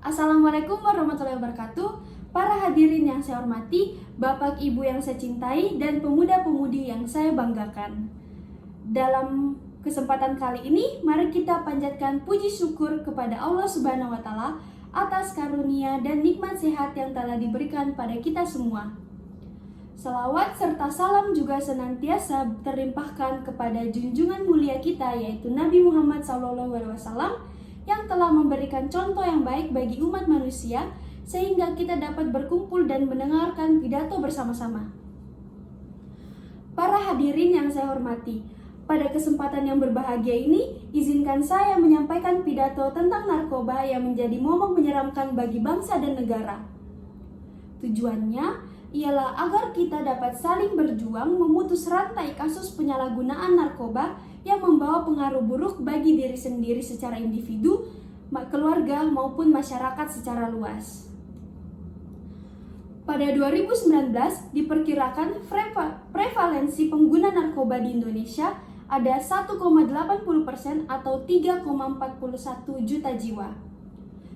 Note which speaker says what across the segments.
Speaker 1: Assalamualaikum warahmatullahi wabarakatuh. Para hadirin yang saya hormati, Bapak Ibu yang saya cintai, dan pemuda-pemudi yang saya banggakan. Dalam kesempatan kali ini, mari kita panjatkan puji syukur kepada Allah Subhanahu wa Ta'ala atas karunia dan nikmat sehat yang telah diberikan pada kita semua. Salawat serta salam juga senantiasa terlimpahkan kepada junjungan mulia kita, yaitu Nabi Muhammad SAW, yang telah memberikan contoh yang baik bagi umat manusia sehingga kita dapat berkumpul dan mendengarkan pidato bersama-sama. Para hadirin yang saya hormati, pada kesempatan yang berbahagia ini, izinkan saya menyampaikan pidato tentang narkoba yang menjadi momok menyeramkan bagi bangsa dan negara. Tujuannya ialah agar kita dapat saling berjuang memutus rantai kasus penyalahgunaan narkoba yang membawa pengaruh buruk bagi diri sendiri secara individu, keluarga maupun masyarakat secara luas. Pada 2019 diperkirakan prevalensi pengguna narkoba di Indonesia ada 1,80% atau 3,41 juta jiwa.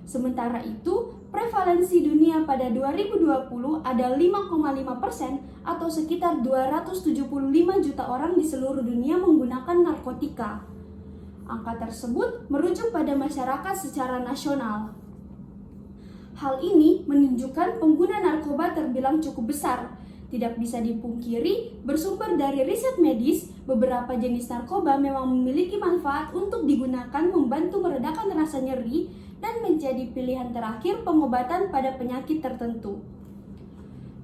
Speaker 1: Sementara itu, prevalensi dunia pada 2020 ada 5,5% atau sekitar 275 juta orang di seluruh dunia menggunakan narkotika. Angka tersebut merujuk pada masyarakat secara nasional. Hal ini menunjukkan pengguna narkoba terbilang cukup besar. Tidak bisa dipungkiri, bersumber dari riset medis, beberapa jenis narkoba memang memiliki manfaat untuk digunakan membantu meredakan rasa nyeri dan menjadi pilihan terakhir pengobatan pada penyakit tertentu.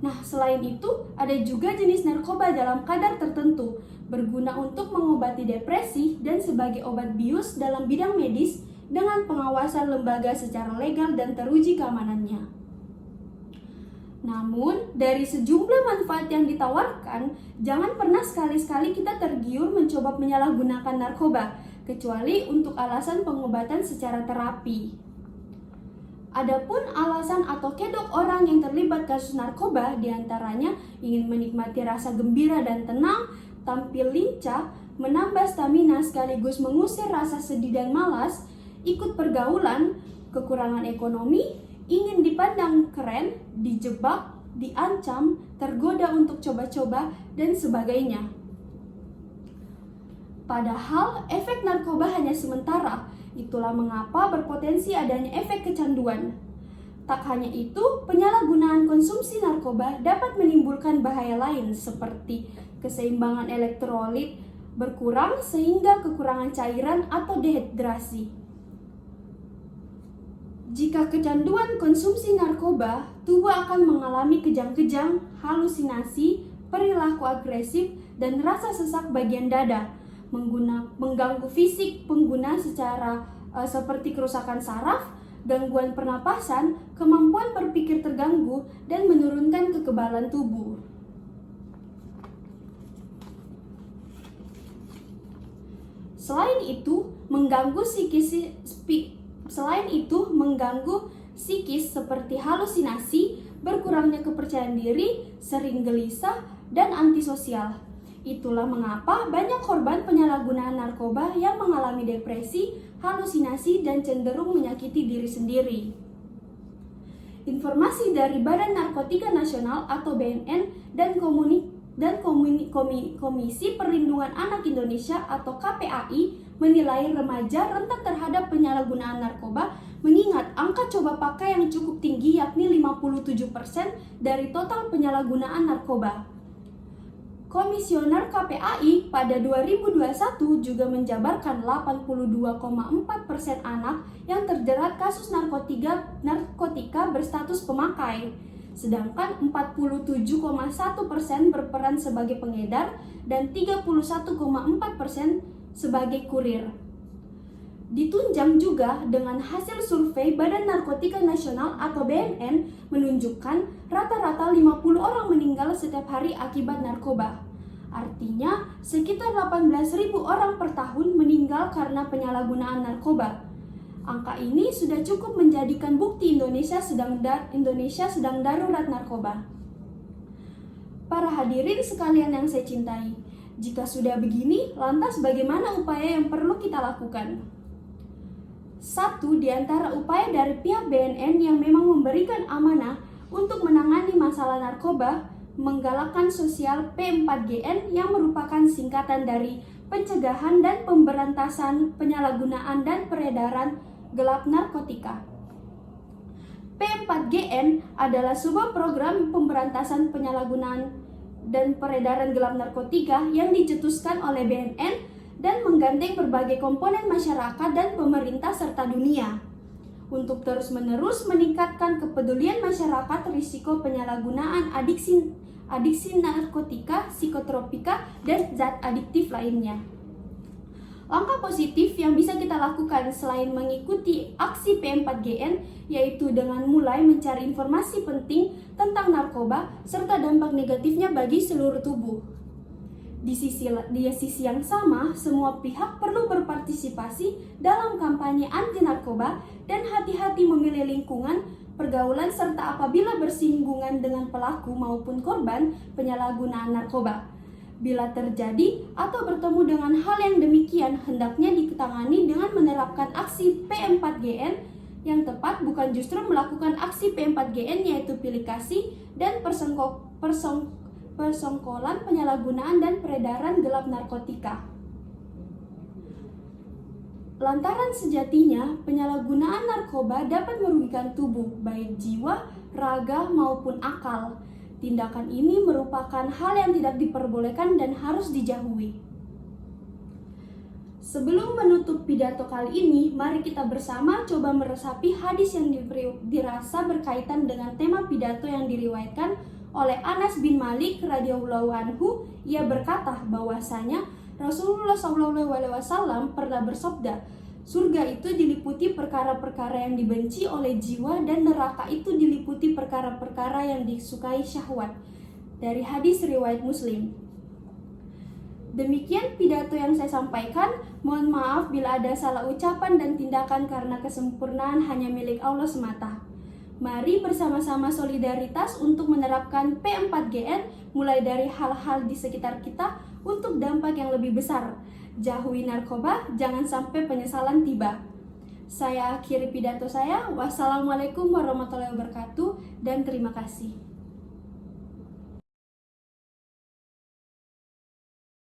Speaker 1: Nah, selain itu, ada juga jenis narkoba dalam kadar tertentu, berguna untuk mengobati depresi dan sebagai obat bius dalam bidang medis dengan pengawasan lembaga secara legal dan teruji keamanannya. Namun, dari sejumlah manfaat yang ditawarkan, jangan pernah sekali-sekali kita tergiur mencoba menyalahgunakan narkoba, kecuali untuk alasan pengobatan secara terapi. Adapun alasan atau kedok orang yang terlibat kasus narkoba diantaranya ingin menikmati rasa gembira dan tenang, tampil lincah, menambah stamina sekaligus mengusir rasa sedih dan malas, ikut pergaulan, kekurangan ekonomi, ingin dipandang keren, dijebak, diancam, tergoda untuk coba-coba, dan sebagainya. Padahal efek narkoba hanya sementara, itulah mengapa berpotensi adanya efek kecanduan. Tak hanya itu, penyalahgunaan konsumsi narkoba dapat menimbulkan bahaya lain seperti keseimbangan elektrolit berkurang sehingga kekurangan cairan atau dehidrasi. Jika kecanduan konsumsi narkoba, tubuh akan mengalami kejang-kejang, halusinasi, perilaku agresif, dan rasa sesak bagian dada, mengganggu fisik pengguna secara seperti kerusakan saraf, gangguan pernapasan, kemampuan berpikir terganggu, dan menurunkan kekebalan tubuh. Selain itu, mengganggu psikis seperti halusinasi, berkurangnya kepercayaan diri, sering gelisah, dan antisosial. Itulah mengapa banyak korban penyalahgunaan narkoba yang mengalami depresi, halusinasi, dan cenderung menyakiti diri sendiri. Informasi dari Badan Narkotika Nasional atau BNN dan Komisi Perlindungan Anak Indonesia atau KPAI menilai remaja rentan terhadap penyalahgunaan narkoba mengingat angka coba pakai yang cukup tinggi yakni 57% dari total penyalahgunaan narkoba. Komisioner KPAI pada 2021 juga menjabarkan 82,4% anak yang terjerat kasus narkotika berstatus pemakai, sedangkan 47,1% berperan sebagai pengedar dan 31,4% sebagai kurir. Ditunjang juga dengan hasil survei Badan Narkotika Nasional atau BNN menunjukkan rata-rata 50 orang meninggal setiap hari akibat narkoba. Artinya, sekitar 18.000 orang per tahun meninggal karena penyalahgunaan narkoba. Angka ini sudah cukup menjadikan bukti Indonesia sedang darurat narkoba. Para hadirin sekalian yang saya cintai, jika sudah begini, lantas bagaimana upaya yang perlu kita lakukan? Satu di antara upaya dari pihak BNN yang memang memberikan amanah untuk menangani masalah narkoba, menggalakkan sosial P4GN yang merupakan singkatan dari pencegahan dan pemberantasan penyalahgunaan dan peredaran gelap narkotika. P4GN adalah sebuah program pemberantasan penyalahgunaan dan peredaran gelap narkotika yang dicetuskan oleh BNN dan menggandeng berbagai komponen masyarakat dan pemerintah serta dunia untuk terus-menerus meningkatkan kepedulian masyarakat risiko penyalahgunaan adiksi narkotika, psikotropika, dan zat adiktif lainnya. Langkah positif yang bisa kita lakukan selain mengikuti aksi P4GN yaitu dengan mulai mencari informasi penting tentang narkoba serta dampak negatifnya bagi seluruh tubuh. Di sisi yang sama, semua pihak perlu berpartisipasi dalam kampanye anti narkoba dan hati-hati memilih lingkungan, pergaulan, serta apabila bersinggungan dengan pelaku maupun korban penyalahgunaan narkoba. Bila terjadi atau bertemu dengan hal yang demikian, hendaknya ditangani dengan menerapkan aksi P4GN yang tepat, bukan justru melakukan aksi P4GN yaitu pilih kasih dan persengkolan penyalahgunaan dan peredaran gelap narkotika. Lantaran sejatinya penyalahgunaan narkoba dapat merugikan tubuh, baik jiwa, raga maupun akal. Tindakan ini merupakan hal yang tidak diperbolehkan dan harus dijauhi. Sebelum menutup pidato kali ini, mari kita bersama coba meresapi hadis yang dirasa berkaitan dengan tema pidato yang diriwayatkan oleh Anas bin Malik radhiyallahu anhu. Ia berkata bahwasanya Rasulullah SAW pernah bersabda, surga itu diliputi perkara-perkara yang dibenci oleh jiwa dan neraka itu diliputi perkara-perkara yang disukai syahwat. Dari hadis riwayat Muslim. Demikian pidato yang saya sampaikan. Mohon maaf bila ada salah ucapan dan tindakan karena kesempurnaan hanya milik Allah semata. Mari bersama-sama solidaritas untuk menerapkan P4GN mulai dari hal-hal di sekitar kita untuk dampak yang lebih besar. Jauhi narkoba, jangan sampai penyesalan tiba. Saya akhiri pidato saya. Wassalamualaikum warahmatullahi wabarakatuh dan terima kasih.